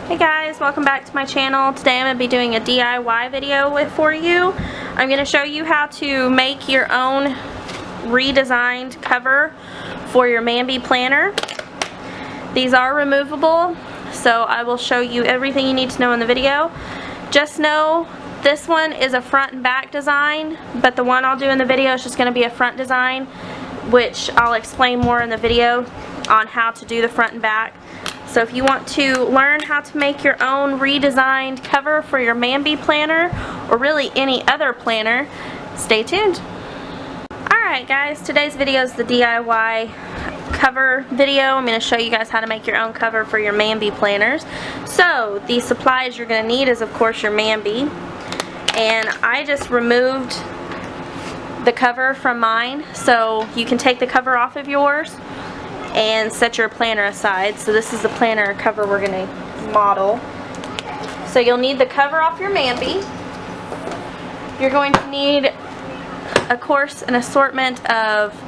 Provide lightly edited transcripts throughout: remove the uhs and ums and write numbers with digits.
Hey guys, welcome back to my channel. Today I'm going to be doing a DIY video for you. I'm going to show you how to make your own redesigned cover for your Mambi planner. These are removable, so I will show you everything you need to know in the video. Just know this one is a front and back design, but the one I'll do in the video is just going to be a front design, which I'll explain more in the video on how to do the front and back. So if you want to learn how to make your own redesigned cover for your Mambi planner, or really any other planner, stay tuned. Alright guys, today's video is the DIY cover video. I'm going to show you guys how to make your own cover for your Mambi planners. So the supplies you're going to need is of course your Mambi, and I just removed the cover from mine, so you can take the cover off of yours and set your planner aside. So this is the planner cover we're going to model. So you'll need the cover off your Mambi. You're going to need, of course, an assortment of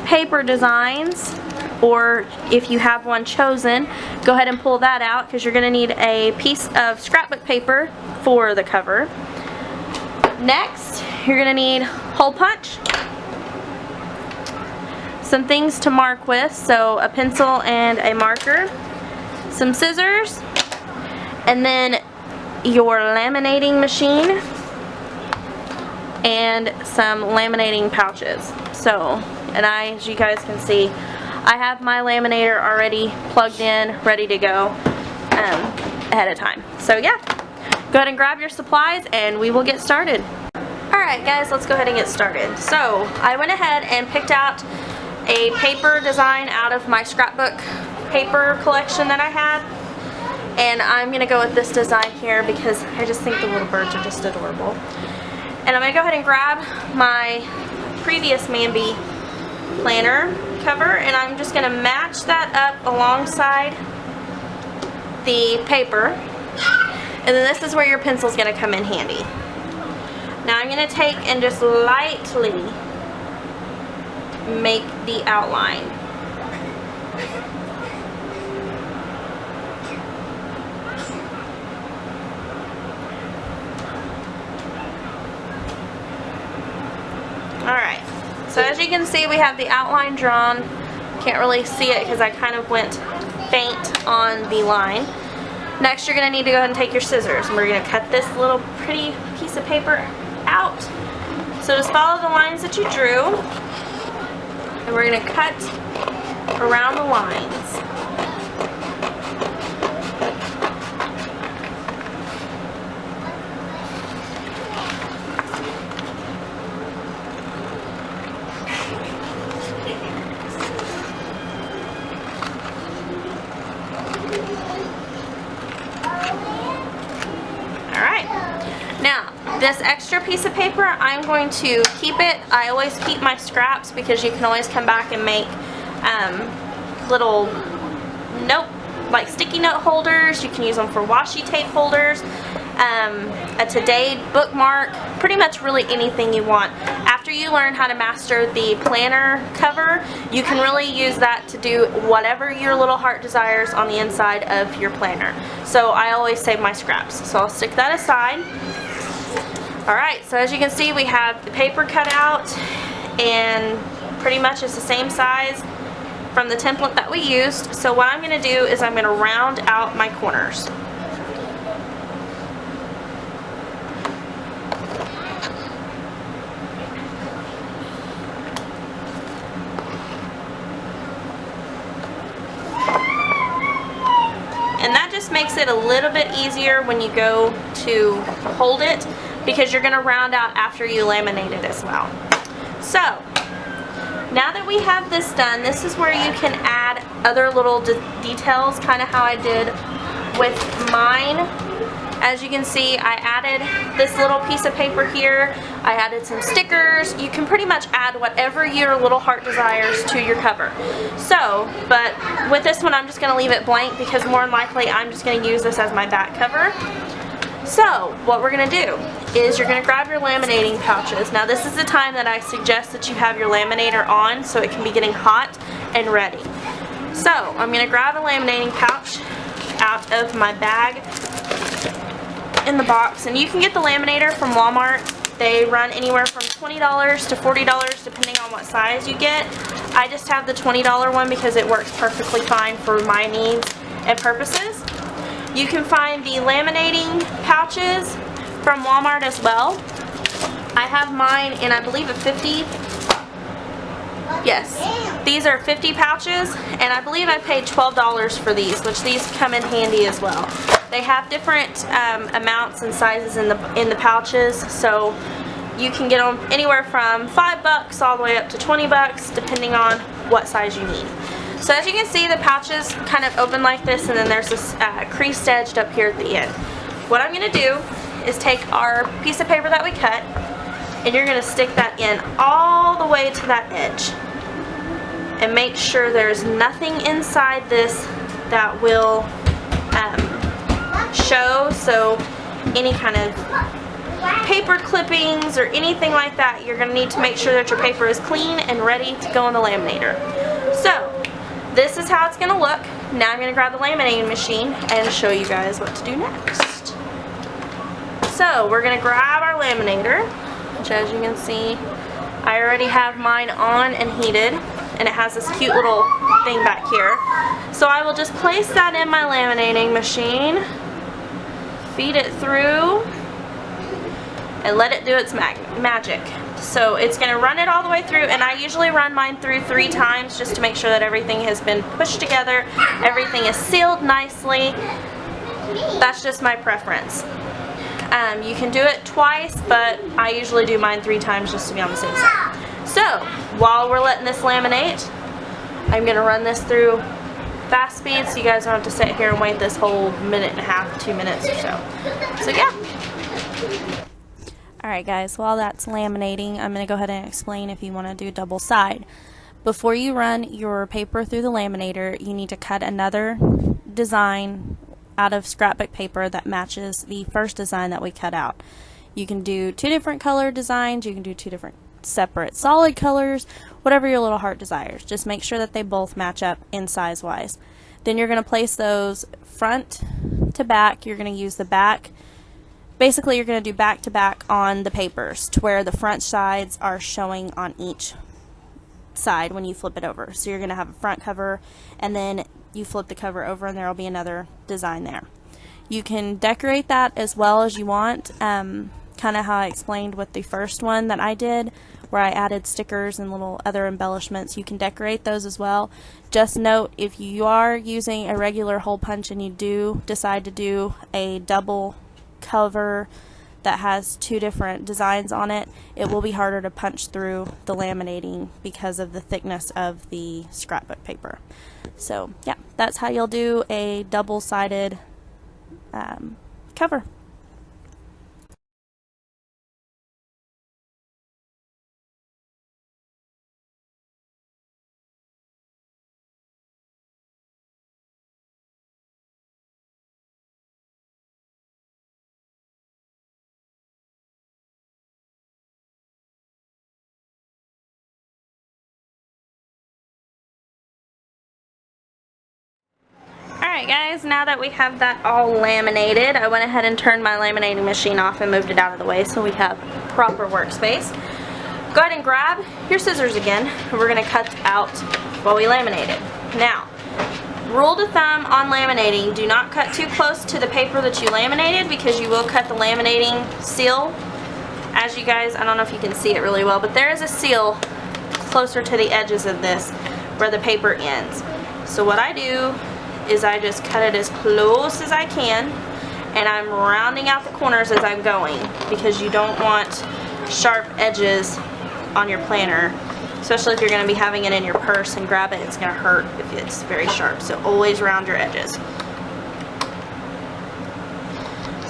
paper designs, or if you have one chosen, go ahead and pull that out because you're going to need a piece of scrapbook paper for the cover. Next, you're going to need hole punch, some things to mark with, so a pencil and a marker, some scissors, and then your laminating machine and some laminating pouches. So, and as you guys can see, I have my laminator already plugged in, ready to go ahead of time. So yeah, go ahead and grab your supplies and we will get started. Alright guys, let's go ahead and get started. So I went ahead and picked out a paper design out of my scrapbook paper collection that I had, and I'm going to go with this design here because I just think the little birds are just adorable. And I'm going to go ahead and grab my previous Mambi planner cover, and I'm just going to match that up alongside the paper, and then this is where your pencil is going to come in handy. Now I'm going to take and just lightly make the outline. Alright, so as you can see we have the outline drawn. Can't really see it because I kind of went faint on the line. Next you're going to need to go ahead and take your scissors, and we're going to cut this little pretty piece of paper out. So just follow the lines that you drew, and we're going to cut around the lines. Alright, now this extra piece of paper, I'm going to keep it. I always keep my scraps because you can always come back and make little like sticky note holders. You can use them for washi tape holders, a today bookmark, pretty much really anything you want. After you learn how to master the planner cover, you can really use that to do whatever your little heart desires on the inside of your planner. So I always save my scraps, so I'll stick that aside. Alright, so as you can see we have the paper cut out, and pretty much it's the same size from the template that we used. So what I'm going to do is I'm going to round out my corners. And that just makes it a little bit easier when you go to hold it, because you're going to round out after you laminate it as well. So now that we have this done, this is where you can add other little details, kind of how I did with mine. As you can see, I added this little piece of paper here. I added some stickers. You can pretty much add whatever your little heart desires to your cover. So, but with this one I'm just going to leave it blank because more than likely I'm just going to use this as my back cover. So what we're going to do is you're going to grab your laminating pouches. Now this is the time that I suggest that you have your laminator on so it can be getting hot and ready. So I'm going to grab a laminating pouch out of my bag in the box. And you can get the laminator from Walmart. They run anywhere from $20 to $40 depending on what size you get. I just have the $20 one because it works perfectly fine for my needs and purposes. You can find the laminating pouches from Walmart as well. I have mine in, I believe, a 50. Yes, these are 50 pouches, and I believe I paid $12 for these, which these come in handy as well. They have different amounts and sizes in the pouches, so you can get them anywhere from $5 all the way up to $20 depending on what size you need. So as you can see, the pouches kind of open like this, and then there's this creased edge up here at the end. What I'm going to do is take our piece of paper that we cut, and you're going to stick that in all the way to that edge. And make sure there's nothing inside this that will show, so any kind of paper clippings or anything like that, you're going to need to make sure that your paper is clean and ready to go in the laminator. So this is how it's going to look. Now I'm going to grab the laminating machine and show you guys what to do next. So we're going to grab our laminator, which as you can see, I already have mine on and heated, and it has this cute little thing back here. So I will just place that in my laminating machine, feed it through, and let it do its magic. So it's going to run it all the way through, and I usually run mine through 3 times just to make sure that everything has been pushed together, everything is sealed nicely. That's just my preference. You can do it twice, but I usually do mine 3 times just to be on the safe side. So while we're letting this laminate, I'm going to run this through fast speed so you guys don't have to sit here and wait this whole minute and a half, 2 minutes or so. So yeah. Alright guys, while that's laminating, I'm going to go ahead and explain if you want to do double side. Before you run your paper through the laminator, you need to cut another design out of scrapbook paper that matches the first design that we cut out. You can do 2 different color designs, you can do 2 different separate solid colors, whatever your little heart desires. Just make sure that they both match up in size wise. Then you're going to place those front to back. You're going to use the back. Basically you're going to do back to back on the papers to where the front sides are showing on each side when you flip it over. So you're going to have a front cover, and then you flip the cover over and there will be another design there. You can decorate that as well as you want, kind of how I explained with the first one that I did, where I added stickers and little other embellishments. You can decorate those as well. Just note, if you are using a regular hole punch and you do decide to do a double cover that has 2 different designs on it, it will be harder to punch through the laminating because of the thickness of the scrapbook paper. So yeah, that's how you'll do a double-sided cover. Alright guys, now that we have that all laminated, I went ahead and turned my laminating machine off and moved it out of the way so we have proper workspace. Go ahead and grab your scissors again, and we're going to cut out what we laminated. Now, rule of thumb on laminating, do not cut too close to the paper that you laminated because you will cut the laminating seal. As you guys, I don't know if you can see it really well, but there is a seal closer to the edges of this where the paper ends. So what I do is I just cut it as close as I can, and I'm rounding out the corners as I'm going because you don't want sharp edges on your planner, especially if you're going to be having it in your purse and grab it. It's going to hurt if it's very sharp, so always round your edges.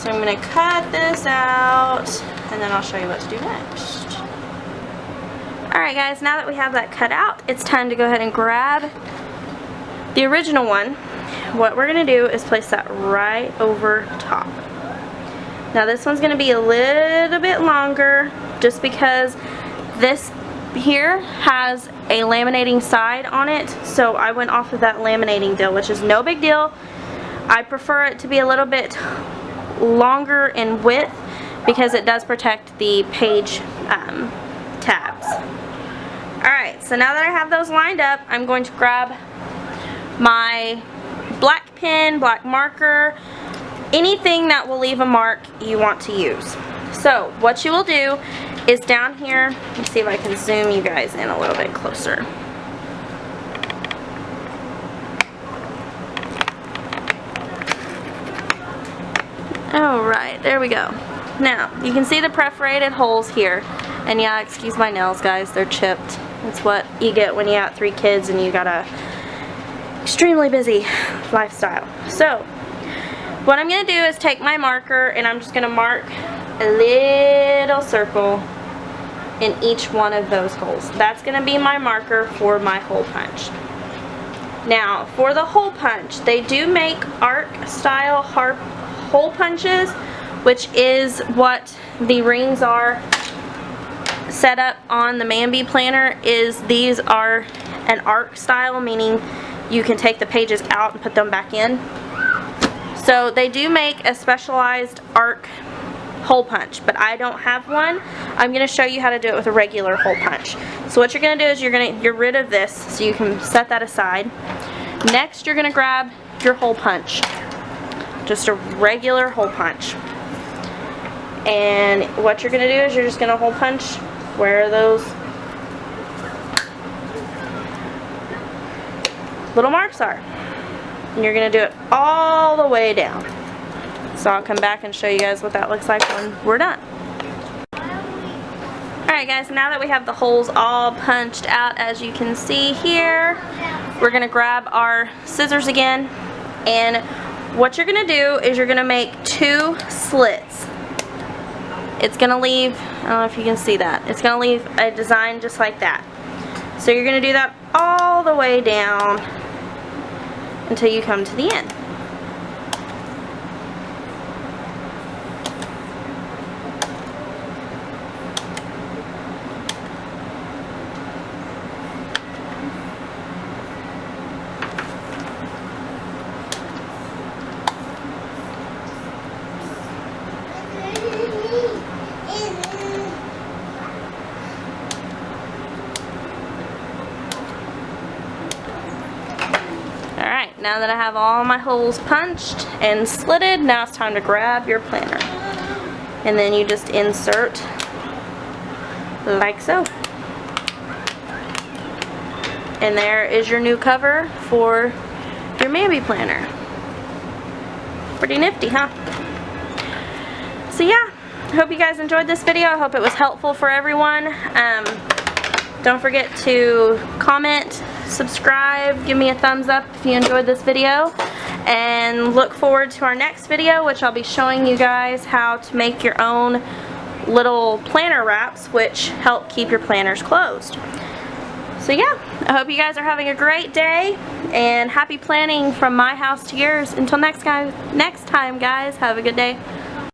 So I'm going to cut this out, and then I'll show you what to do next. Alright guys, now that we have that cut out, it's time to go ahead and grab the original one. What we're going to do is place that right over top. Now this one's going to be a little bit longer just because this here has a laminating side on it, so I went off of that laminating deal, which is no big deal. I prefer it to be a little bit longer in width because it does protect the page tabs. Alright, so now that I have those lined up, I'm going to grab my black pen, black marker, anything that will leave a mark you want to use. So what you will do is down here, let me see if I can zoom you guys in a little bit closer. Alright, there we go. Now, you can see the perforated holes here. And yeah, excuse my nails, guys, they're chipped. That's what you get when you got 3 kids and you got a extremely busy lifestyle. So, what I'm going to do is take my marker and I'm just going to mark a little circle in each one of those holes. That's going to be my marker for my hole punch. Now, for the hole punch, they do make arc style hole punches, which is what the rings are set up on the Mambi planner. Is these are an arc style, meaning you can take the pages out and put them back in. So they do make a specialized arc hole punch, but I don't have one. I'm going to show you how to do it with a regular hole punch. So what you're going to do is you're going to get rid of this so you can set that aside. Next, you're going to grab your hole punch, just a regular hole punch. And what you're going to do is you're just going to hole punch where those little marks are. And you're going to do it all the way down. So I'll come back and show you guys what that looks like when we're done. Alright guys, now that we have the holes all punched out, as you can see here, we're going to grab our scissors again. And what you're going to do is you're going to make 2 slits. It's going to leave, I don't know if you can see that, it's going to leave a design just like that. So you're going to do that all the way down until you come to the end. Now that I have all my holes punched and slitted, now it's time to grab your planner. And then you just insert like so. And there is your new cover for your Mambi planner. Pretty nifty, huh? So yeah, I hope you guys enjoyed this video. I hope it was helpful for everyone. Don't forget to comment, subscribe, give me a thumbs up if you enjoyed this video, and look forward to our next video, which I'll be showing you guys how to make your own little planner wraps which help keep your planners closed. So yeah, I hope you guys are having a great day, and happy planning from my house to yours. Until next time guys, have a good day.